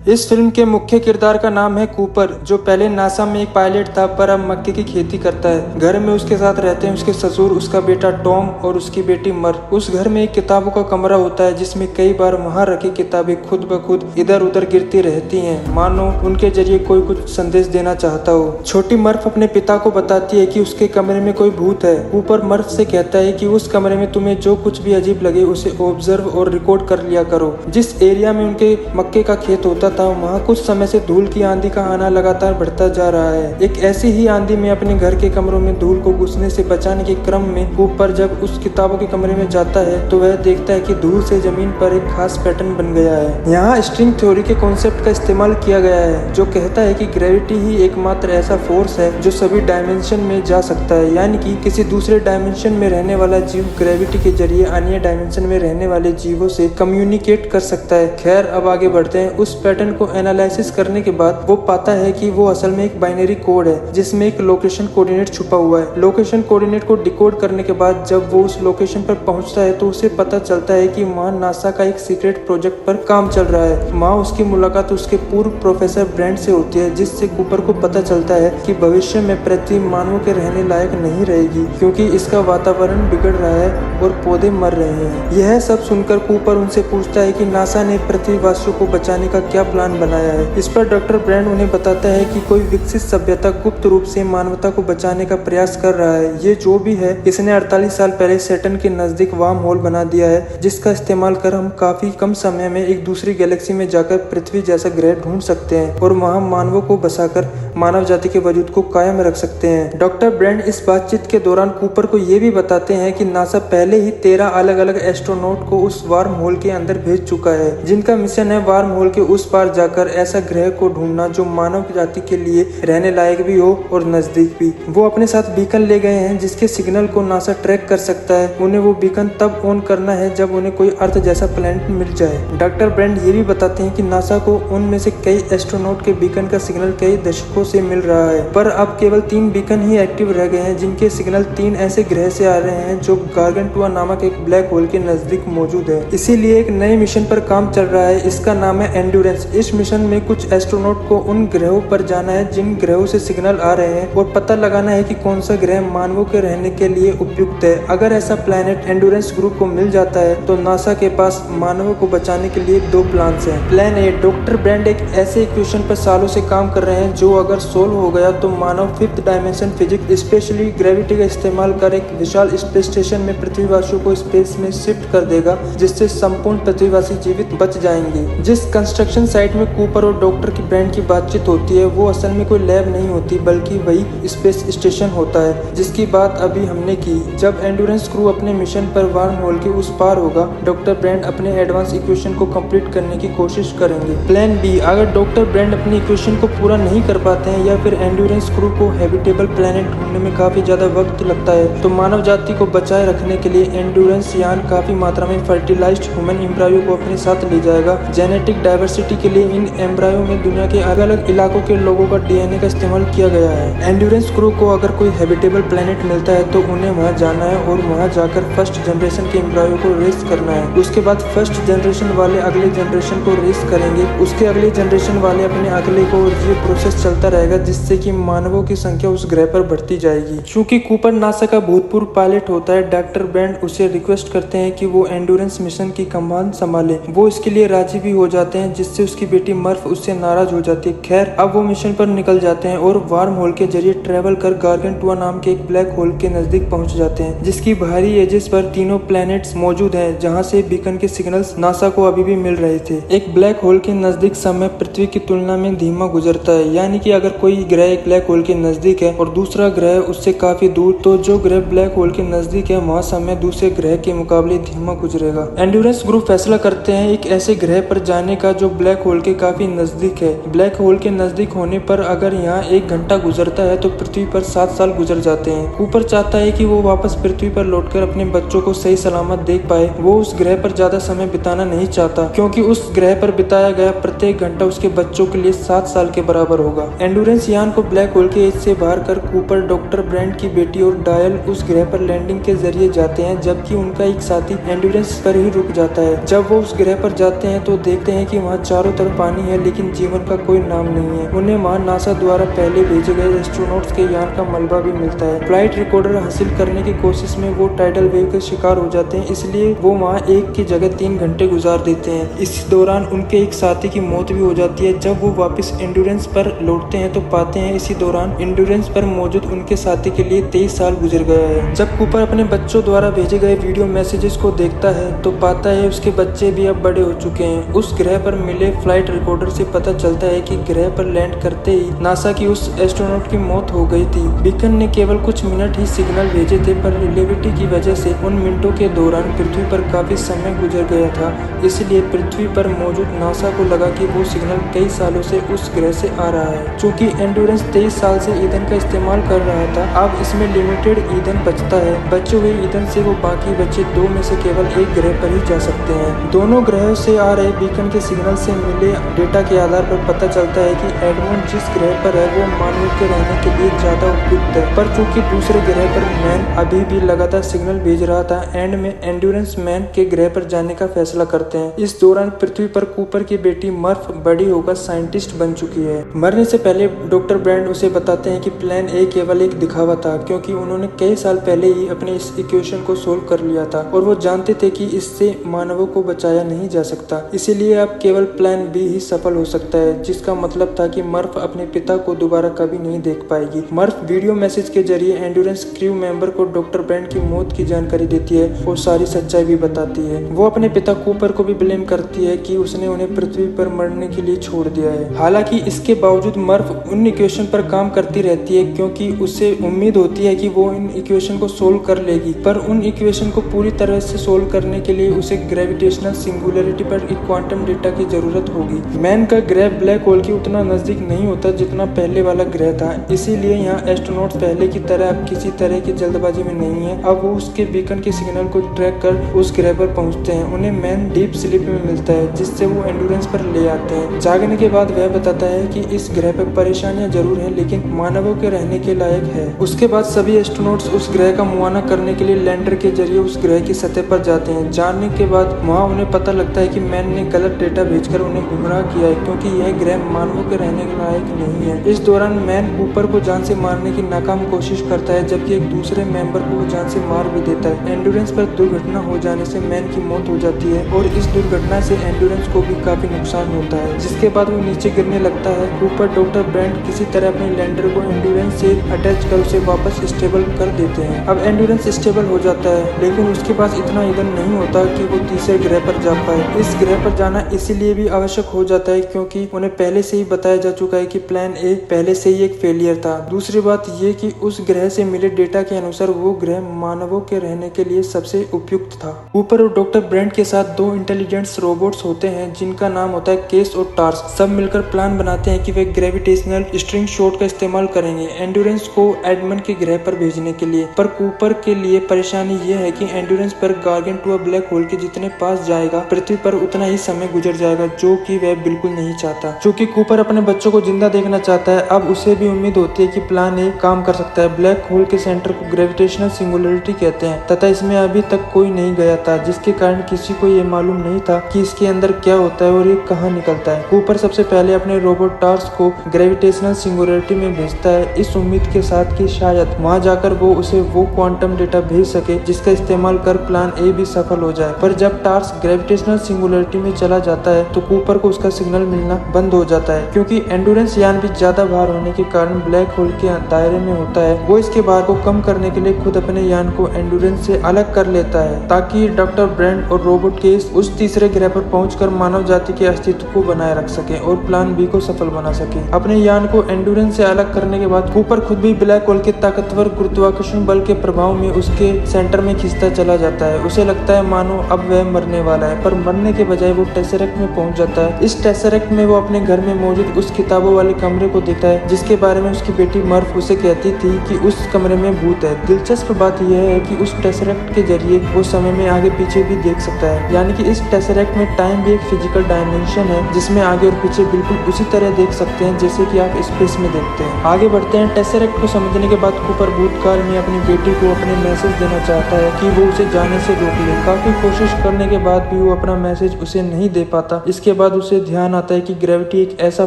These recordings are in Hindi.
इस फिल्म के मुख्य किरदार का नाम है कूपर, जो पहले नासा में एक पायलट था पर अब मक्के की खेती करता है। घर में उसके साथ रहते हैं उसके ससुर, उसका बेटा टॉम और उसकी बेटी मर। उस घर में एक किताबों का कमरा होता है जिसमें कई बार वहां रखी किताबें खुद ब खुद इधर उधर गिरती रहती हैं, मानो उनके जरिए कोई कुछ संदेश देना चाहता हो। छोटी मर्फ अपने पिता को बताती है कि उसके कमरे में कोई भूत है। कूपर मर्फ से कहता है कि उस कमरे में तुम्हें जो कुछ भी अजीब लगे उसे ऑब्जर्व और रिकॉर्ड कर लिया करो। जिस एरिया में उनके मक्के का खेत होता था वहाँ कुछ समय से धूल की आंधी का आना लगातार बढ़ता जा रहा है। एक ऐसी ही आंधी में अपने घर के कमरों में धूल को घुसने से बचाने के क्रम में कूपर जब उस किताबों के कमरे में जाता है तो वह देखता है कि धूल से जमीन पर एक खास पैटर्न बन गया है। यहाँ स्ट्रिंग थ्योरी के कॉन्सेप्ट का इस्तेमाल किया गया है जो कहता है कि ग्रेविटी ही एकमात्र ऐसा फोर्स है जो सभी डायमेंशन में जा सकता है, यानी कि किसी दूसरे डायमेंशन में रहने वाला जीव ग्रेविटी के जरिए अन्य डायमेंशन में रहने वाले जीवों से कम्युनिकेट कर सकता है। खैर, अब आगे बढ़ते हैं। उस पैटर्न को एनालिसिस करने के बाद वो पाता है कि वो असल में एक बाइनरी कोड है जिसमें एक लोकेशन कोऑर्डिनेट छुपा हुआ है। लोकेशन कोऑर्डिनेट को डिकोड करने के बाद जब वो उस लोकेशन पर पहुंचता है तो उसे पता चलता है कि वहाँ नासा का एक सीक्रेट प्रोजेक्ट पर काम चल रहा है। वहाँ उसकी मुलाकात उसके पूर्व प्रोफेसर ब्रेंड से होती है जिससे कूपर को पता चलता है कि भविष्य में पृथ्वी मानवों के रहने लायक नहीं रहेगी क्योंकि इसका वातावरण बिगड़ रहा है और पौधे मर रहे हैं। यह सब सुनकर कूपर उनसे पूछता है कि नासा ने पृथ्वीवासियों को बचाने का क्या प्लान बनाया है। इस पर डॉक्टर ब्रेंड उन्हें बताता है कि कोई विकसित सभ्यता गुप्त रूप से मानवता को बचाने का प्रयास कर रहा है। ये जो भी है इसने 48 साल पहले सैटर्न के नजदीक वार्म होल बना दिया है जिसका इस्तेमाल कर हम काफी कम समय में एक दूसरी गैलेक्सी में जाकर पृथ्वी जैसा ग्रह ढूंढ सकते हैं और वहाँ मानवों को बसाकर मानव जाति के वजूद को कायम रख सकते हैं। डॉक्टर ब्रेंड इस बातचीत के दौरान कूपर को ये भी बताते हैं कि नासा पहले ही 13 अलग अलग एस्ट्रोनॉट को उस वार्म होल के अंदर भेज चुका है जिनका मिशन है वार्म होल के उस पार जाकर ऐसा ग्रह को ढूंढना जो मानव जाति के लिए रहने लायक भी हो और नजदीक भी। वो अपने साथ बीकन ले गए हैं जिसके सिग्नल को नासा ट्रैक कर सकता है। उन्हें वो बीकन तब ऑन करना है जब उन्हें कोई अर्थ जैसा प्लैनेट मिल जाए। डॉक्टर ब्रेंड ये भी बताते हैं कि नासा को उनमें से कई एस्ट्रोनॉट के बीकन का सिग्नल कई दशकों से मिल रहा है पर अब केवल 3 बीकन ही एक्टिव रह गए हैं जिनके सिग्नल 3 ऐसे ग्रह से आ रहे हैं जो गार्गेंटुआ नामक एक ब्लैक होल के नजदीक मौजूद है। इसीलिए एक नए मिशन पर काम चल रहा है। इसका नाम है एंड्योरेंस। इस मिशन में कुछ एस्ट्रोनॉट को उन ग्रहों पर जाना है जिन ग्रहों से सिग्नल आ रहे हैं और पता लगाना है कि कौन सा ग्रह मानवों के रहने के लिए उपयुक्त है। अगर ऐसा प्लैनेट एंड्योरेंस ग्रुप को मिल जाता है तो नासा के पास मानवों को बचाने के लिए 2 प्लान्स हैं। प्लान ए, डॉक्टर ब्रेंड एक ऐसे इक्वेशन पर सालों से काम कर रहे हैं जो अगर सोल्व हो गया तो मानव 5th dimension physics specially gravity का इस्तेमाल कर एक विशाल स्पेस स्टेशन में पृथ्वीवासियों को स्पेस में शिफ्ट कर देगा जिससे संपूर्ण पृथ्वीवासी जीवित बच जाएंगे। जिस कंस्ट्रक्शन साइट में कूपर और डॉक्टर की ब्रेंड की बातचीत होती है वो असल में कोई लैब नहीं होती बल्कि वही स्पेस स्टेशन होता है जिसकी बात अभी हमने की। जब एंड्योरेंस क्रू अपने मिशन पर वार्म होल के उस पार होगा डॉक्टर ब्रेंड अपने एडवांस इक्वेशन को कंप्लीट करने की कोशिश करेंगे। प्लान बी, अगर डॉक्टर ब्रेंड अपनी इक्वेशन को पूरा नहीं कर पाते हैं या फिर एंड्योरेंस क्रू को हैबिटेबल प्लैनेट ढूंढने में काफी ज्यादा वक्त लगता है तो मानव जाति को बचाए रखने के लिए एंड्योरेंस यान काफी मात्रा में फर्टिलाइज्ड ह्यूमन एम्ब्रायो को अपने साथ ले जाएगा। जेनेटिक डाइवर्सिटी के लिए इन एम्ब्रायो में दुनिया के अलग अलग इलाकों के लोगों का डीएनए का इस्तेमाल किया गया है। एंड्योरेंस क्रू को अगर कोई हैबिटेबल प्लैनेट मिलता है तो उन्हें वहां जाना है और वहां जाकर फर्स्ट जनरेशन के एम्ब्रायो को रेस करना है। उसके बाद फर्स्ट जनरेशन वाले अगले जनरेशन को रेस करेंगे, उसके अगले जनरेशन वाले अपने अगले को, ये प्रोसेस चलता रहेगा जिससे कि मानवों की संख्या उस ग्रह पर बढ़ती जाएगी। क्योंकि कूपर नासा का भूतपूर्व पायलट होता है डॉक्टर ब्रेंड उसे रिक्वेस्ट करते हैं कि वो एंड्योरेंस मिशन की कमान संभाले। वो इसके लिए राजी भी हो जाते हैं जिससे उसकी बेटी मर्फ उससे नाराज हो जाती है। खैर, अब वो मिशन पर निकल जाते हैं और वार्म होल के जरिए ट्रेवल कर गार्गेंटुआ नाम के एक ब्लैक होल के नजदीक पहुंच जाते हैं जिसकी बाहरी एजेस पर तीनों प्लैनेट्स मौजूद हैं जहां से बीकन के सिग्नल्स नासा को अभी भी मिल रहे थे। एक ब्लैक होल के नजदीक समय पृथ्वी की तुलना में धीमा गुजरता है, यानी कि अगर कोई ग्रह एक ब्लैक होल के नजदीक है और दूसरा ग्रह उससे काफी दूर तो जो ग्रह ब्लैक होल के नजदीक है वहाँ समय दूसरे ग्रह के मुकाबले धीमा गुजरेगा। एंड्योरेंस ग्रुप फैसला करते हैं एक ऐसे ग्रह पर जाने का जो ब्लैक होल के काफी नजदीक है। ब्लैक होल के नजदीक होने पर अगर यहाँ 1 घंटा गुजरता है तो पृथ्वी पर 7 साल गुजर जाते हैं। कूपर चाहता है कि वो वापस पृथ्वी पर लौटकर अपने बच्चों को सही सलामत देख पाए। वो उस ग्रह पर ज्यादा समय बिताना नहीं चाहता क्योंकि उस ग्रह पर बिताया गया प्रत्येक घंटा उसके बच्चों के लिए 7 साल के बराबर होगा। एंडोरेंस यान को ब्लैक होल के एज से बाहर कर कूपर, डॉक्टर ब्रेंट की बेटी और डायल उस ग्रह पर लैंडिंग के जरिए जाते हैं, जबकि उनका एक साथी एंडोरेंस पर ही रुक जाता है। जब वो उस ग्रह पर जाते हैं तो देखते हैं कि वहाँ चारों तरफ पानी है, लेकिन जीवन का कोई नाम नहीं है। उन्हें वहाँ नासा द्वारा पहले भेजे गए एस्ट्रोनॉट्स के यान का मलबा भी मिलता है। फ्लाइट रिकॉर्डर हासिल करने की कोशिश में वो टाइडल वेव के शिकार हो जाते हैं, इसलिए वो वहाँ एक की जगह 3 घंटे गुजार देते हैं। इस दौरान उनके एक साथी की मौत भी हो जाती है। जब वो वापस एंडोरेंस पर लौटते हैं तो पाते हैं इसी दौरान एंडोरेंस पर मौजूद उनके साथी के लिए 23 साल गुजर गया है। जब कूपर अपने बच्चों द्वारा भेजे गए वीडियो मैसेजेस को देखता है तो पाता है उसके बच्चे भी अब बड़े हो चुके हैं। उस ग्रह पर मिले फ्लाइट रिकॉर्डर से पता चलता है कि ग्रह पर लैंड करते ही नासा की उस एस्ट्रोनॉट की मौत हो गई थी। बीकन ने केवल कुछ मिनट ही सिग्नल भेजे थे, पर रिलेटिविटी की वजह से उन मिनटों के दौरान पृथ्वी पर काफी समय गुजर गया था, इसलिए पृथ्वी पर मौजूद नासा को लगा कि वो सिग्नल कई सालों से उस ग्रह से आ रहा है। चूंकि एंडोरेंस 23 साल से ईंधन का इस्तेमाल कर रहा था, अब इसमें लिमिटेड ईंधन बचता है। बचे हुए ईंधन से वो बाकी बचे 2 में से केवल एक ग्रह पर ही जा सकते हैं। दोनों ग्रहों से आ रहे बीकन के सिग्नल से मिले डेटा के आधार पर पता चलता है कि एडमंड जिस ग्रह पर है वो मानव के रहने के लिए ज्यादा उपयुक्त है, पर चूंकि दूसरे ग्रह पर मैन अभी भी लगातार सिग्नल भेज रहा था, एंड में एंडोरेंस मैन के ग्रह पर जाने का फैसला करते हैं। इस दौरान पृथ्वी पर कूपर की बेटी मर्फ बड़ी होकर साइंटिस्ट बन चुकी है। मरने से पहले डॉक्टर ब्रैंड उसे बताते हैं कि प्लान ए केवल एक दिखावा था, क्योंकि उन्होंने कई साल पहले ही अपने इस इक्वेशन को सोल्व कर लिया था और वो जानते थे कि इससे मानवों को बचाया नहीं जा सकता। इसीलिए अब केवल प्लान बी ही सफल हो सकता है, जिसका मतलब था कि मर्फ अपने पिता को दोबारा कभी नहीं देख पाएगी। मर्फ वीडियो मैसेज के जरिए एंडोरेंस क्रू मेंबर को डॉक्टर ब्रैंड की मौत की जानकारी देती है और सारी सच्चाई भी बताती है। वो अपने पिता कूपर को भी ब्लेम करती है कि उसने उन्हें पृथ्वी पर मरने के लिए छोड़ दिया है। हालांकि इसके बावजूद मर्फ उन इक्वेशन पर काम करती रहती है, क्योंकि उसे उम्मीद होती है कि वो इन इक्वेशन को सोल्व कर लेगी, पर उन इक्वेशन को पूरी तरह से सोल्व करने के लिए उसे ग्रेविटेशनल सिंगुलरिटी पर एक क्वांटम डेटा की जरूरत होगी। मैन का ग्रह ब्लैक होल के उतना नजदीक नहीं होता जितना पहले वाला ग्रह था, इसीलिए यहाँ एस्ट्रोनॉट्स पहले की तरह अब किसी तरह की जल्दबाजी में नहीं है। अब वो उसके बीकन के सिग्नल को ट्रैक कर उस ग्रह पर पहुंचते हैं। उन्हें मैन डीप स्लीप में मिलता है, जिससे वो एंडोरेंस पर ले आते हैं। जागने के बाद वह बताता है कि इस ग्रह पर परेशानियां जरूर हैं, लेकिन मानवों के रहने के लायक है। उसके बाद सभी एस्ट्रोनॉट्स उस ग्रह का मुआयना करने के लिए लैंडर के जरिए उस ग्रह की सतह पर जाते हैं। जाने के बाद वहाँ उन्हें पता लगता है कि मैन ने गलत डेटा भेजकर उन्हें गुमराह किया है, क्योंकि यह ग्रह मानवों के रहने के लायक नहीं है। इस दौरान मैन कूपर को जान से मारने की नाकाम कोशिश करता है, जबकि एक दूसरे मेंबर को वो जान से मार भी देता है। एंडोरेंस पर दुर्घटना हो जाने से मैन की मौत हो जाती है और इस दुर्घटना से एंडोरेंस को भी काफी नुकसान होता है, जिसके बाद वो नीचे गिरने लगता है। कूपर, डॉक्टर ब्रैंड किसी तरह अपने लैंडर को एंडोरेंस से अटैच कर उसे वापस स्टेबल कर देते हैं। अब एंडोरेंस स्टेबल हो जाता है, लेकिन उसके पास इतना ईंधन नहीं होता कि वो तीसरे ग्रह पर जा पाए। इस ग्रह पर जाना इसीलिए भी आवश्यक हो जाता है क्योंकि उन्हें पहले से ही बताया जा चुका है कि प्लान ए पहले से ही एक फेलियर था। दूसरी बात ये कि उस ग्रह से मिले डेटा के अनुसार वो ग्रह मानवों के रहने के लिए सबसे उपयुक्त था। कूपर और डॉक्टर ब्रैंड के साथ 2 इंटेलिजेंस रोबोट्स होते हैं जिनका नाम होता है केस और टार्स। सब मिलकर प्लान बनाते हैं कि वे ग्रेविटेशनल स्ट्रिंग शॉट का इस्तेमाल करेंगे एंडोरेंस को एडमंड के ग्रह पर भेजने के लिए। पर कूपर के लिए परेशानी ये है कि एंडोरेंस पर गार्गेंटुआ ब्लैक होल के जितने पास जाएगा पृथ्वी पर उतना ही समय गुजर जाएगा, जो कि वह बिल्कुल नहीं चाहता। चूंकि कूपर अपने बच्चों को जिंदा देखना चाहता है, अब उसे भी उम्मीद होती है कि प्लान ए काम कर सकता है। ब्लैक होल के सेंटर को ग्रेविटेशनल सिंगुलरिटी कहते हैं तथा इसमें अभी तक कोई नहीं गया था, जिसके कारण किसी को ये मालूम नहीं था कि इसके अंदर क्या होता है और ये कहाँ निकलता है। कूपर सबसे पहले अपने रोबोट टार्स को ग्रेविटेशनल सिंगुलरिटी में भेजता है, इस उम्मीद के साथ कि शायद वहां जाकर वो उसे वो क्वांटम डेटा भेज सके जिसका इस्तेमाल कर प्लान ए भी सफल हो जाए। पर जब टार्स ग्रेविटेशनल सिंगुलरिटी में चला जाता है तो कूपर को उसका सिग्नल मिलना बंद हो जाता है, क्योंकि एंडोरेंस यान भी ज्यादा भार होने के कारण ब्लैक होल के दायरे में होता है। वो इसके भार को कम करने के लिए खुद अपने यान को एंडोरेंस से अलग कर लेता है, ताकि डॉक्टर ब्रैंड और रोबोट केस उस तीसरे ग्रह पर पहुंचकर मानव जाति के अस्तित्व को बनाए रख सके और प्लान बी को सफल बना सके। अपने यान को एंडोरेंस से अलग करने के बाद कूपर खुद भी ब्लैक होल के ताकतवर गुरुत्वाकर्षण बल के प्रभाव में उसके सेंटर में खिंचता चला जाता है। उसे लगता है मानो अब वह मरने वाला है, पर मरने के बजाय वो टेसरेक्ट में पहुंच जाता है। इस टेसरेक्ट में वो अपने घर में मौजूद उस किताबों वाले कमरे को देखता है जिसके बारे में उसकी बेटी मर्फ उसे कहती थी कि उस कमरे में भूत है। दिलचस्प बात यह है कि उस टेसरेक्ट के जरिए वो समय में आगे पीछे भी देख सकता है, यानी कि इस टेसरेक्ट में टाइम भी एक फिजिकल डायमेंशन है जिसमें आगे और पीछे बिल्कुल उसी तरह देख सकते हैं जैसे जैसे कि आप स्पेस में देखते हैं। आगे बढ़ते हैं। टेसरेक्ट को समझने के बाद कूपर भूतकाल में अपनी बेटी को अपने मैसेज देना चाहता है कि वो उसे जाने से रोक ले। काफी कोशिश करने के बाद भी वो अपना मैसेज उसे नहीं दे पाता। इसके बाद उसे ध्यान आता है कि ग्रेविटी एक ऐसा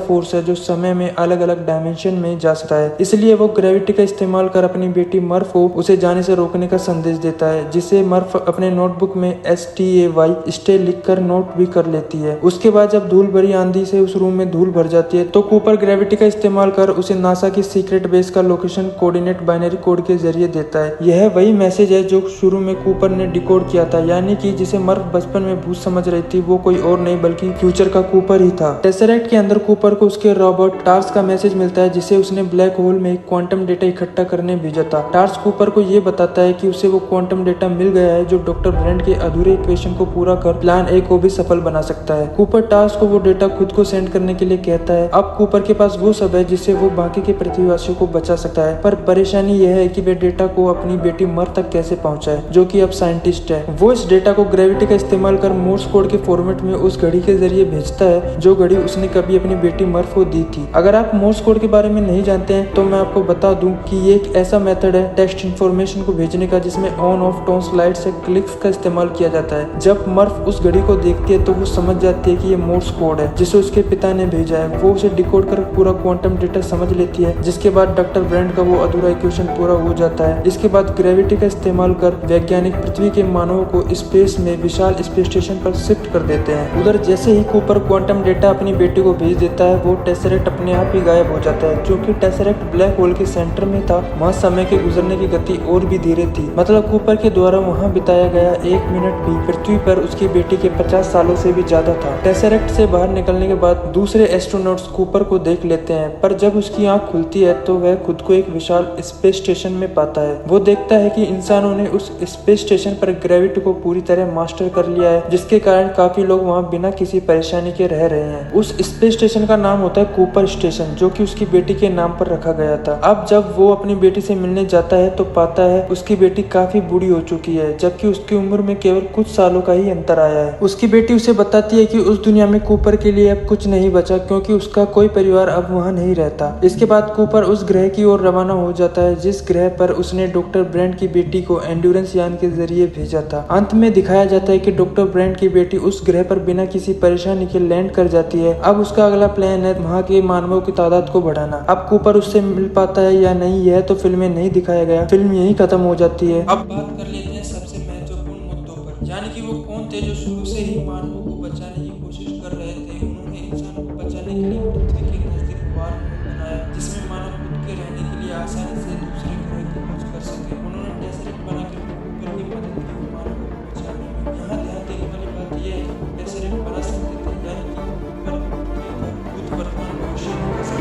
फोर्स है जो समय में अलग अलग डायमेंशन में जा सकता है। इसलिए वो ग्रेविटी का इस्तेमाल कर अपनी बेटी मर्फ को उसे जाने से रोकने का संदेश देता है, जिसे मर्फ अपने नोटबुक में STAY स्टे लिखकर नोट भी कर लेती है। उसके बाद जब धूल भरी आंधी से उस रूम में धूल भर जाती है तो कूपर ग्रेविटी का इस्तेमाल कर उसे नासा की सीक्रेट बेस का लोकेशन कोऑर्डिनेट बाइनरी कोड के जरिए देता है। यह वही मैसेज है जो शुरू में कूपर ने डिकोड किया था, यानी कि जिसे मर्फ बचपन में भूत समझ रही थी वो कोई और नहीं बल्कि फ्यूचर का कूपर ही था। टेसरेक्ट के अंदर कूपर को उसके रोबोट टार्स का मैसेज मिलता है, जिसे उसने ब्लैक होल में क्वांटम डेटा इकट्ठा करने भेजा था। टार्स कूपर को ये बताता है कि उसे वो क्वांटम डेटा मिल गया है जो डॉक्टर ब्रेंट के अधूरे इक्वेशन को पूरा कर प्लान ए को भी सफल बना सकता है। कूपर टार्स को वो डेटा खुद को सेंड करने के लिए कहता है। अब कूपर के पास वो सब है जिससे वो बाकी के पृथ्वीवासियों को बचा सकता है, पर परेशानी यह है कि वे डेटा को अपनी बेटी मर तक कैसे पहुंचाए, जो कि अब साइंटिस्ट है। वो इस डेटा को ग्रेविटी का इस्तेमाल कर मोर्स कोड के फॉर्मेट में उस घड़ी के जरिए भेजता है जो घड़ी उसने कभी अपनी बेटी मर्फ को दी थी। अगर आप मोर्स कोड के बारे में नहीं जानते हैं तो मैं आपको बता दूं कि ये एक ऐसा मेथड है टेक्स्ट इन्फॉर्मेशन को भेजने का जिसमें ऑन ऑफ टोन्स लाइट से क्लिक्स का इस्तेमाल किया जाता है। जब मर्फ उस घड़ी को देखती है तो वो समझ जाती है कि ये मोर्स कोड है जिसे उसके पिता ने भेजा है। वो उसे डिकोड कर पूरा क्वांटम डेटा समझ लेती है, जिसके बाद डॉक्टर ब्रेंट का वो अधूरा इक्वेशन पूरा हो जाता है। इसके बाद ग्रेविटी का इस्तेमाल कर वैज्ञानिक पृथ्वी के मानवों को स्पेस में विशाल स्पेस स्टेशन पर शिफ्ट कर देते हैं। उधर जैसे ही कूपर क्वांटम डेटा अपनी बेटी को भेज देता है वो टेसरेक्ट अपने आप ही गायब हो जाता है। क्योंकि टेसरेक्ट ब्लैक होल के सेंटर में था, वहाँ समय के गुजरने की गति और भी धीरे थी। मतलब कूपर के द्वारा वहाँ बिताया गया 1 मिनट भी पृथ्वी पर उसकी बेटी के 50 सालों से भी ज्यादा था। टेसरेक्ट से बाहर निकलने के बाद दूसरे एस्ट्रोनॉट्स कूपर को देख लेते हैं, पर जब उसकी आंख खुलती है तो वह खुद को एक विशाल स्पेस स्टेशन में पाता है। वो देखता है कि इंसानों ने उस स्पेस स्टेशन पर ग्रेविटी को पूरी तरह मास्टर कर लिया है, जिसके कारण काफी लोग वहाँ बिना किसी परेशानी के रह रहे हैं। उस स्पेस स्टेशन का नाम होता है कूपर स्टेशन, जो कि उसकी बेटी के नाम पर रखा गया था। अब जब वो अपनी बेटी से मिलने जाता है तो पाता है उसकी बेटी काफी बूढ़ी हो चुकी है, जबकि उसकी उम्र में केवल कुछ सालों का ही अंतर आया है। उसकी बेटी उसे बताती है कि उस दुनिया में कूपर के लिए अब कुछ नहीं बचा, क्योंकि उसका कोई परिवार अब वहाँ नहीं रहता। इसके बाद कूपर उस ग्रह की ओर रवाना हो जाता है जिस ग्रह पर उसने डॉक्टर ब्रेंट की बेटी को एंड्योरेंस यान के जरिए भेजा था। अंत में दिखाया जाता है कि डॉक्टर ब्रेंट की बेटी उस ग्रह पर बिना किसी परेशानी के लैंड कर जाती है। अब उसका अगला प्लान है वहाँ के मानवों की तादाद को बढ़ाना। अब कूपर उससे मिल पाता है या नहीं यह तो फिल्म में नहीं दिखाया गया, फिल्म यही खत्म हो जाती है। अब बात कर लेते हैं सबसे महत्वपूर्ण मुद्दों पर, यानी कि वो कौन थे जो शुरू से ही मानवों को बचाने की कोशिश कर रहे थे। उन्होंने इंसानों को बचाने के लिए पृथ्वी के नजदीक वार बनाया, जिसमें मानव खुद के रहने के लिए आसानी से दूसरे ग्रह की खोज कर सके। उन्होंने टेसरेक्ट बनाकर कूपर की मदद की मानवों को बचाने में। यहाँ ध्यान देने वाली बात यह है कि टेसरेक्ट बना सकते थे, यानी कि कूपर खुद वर्तमान भविष्य में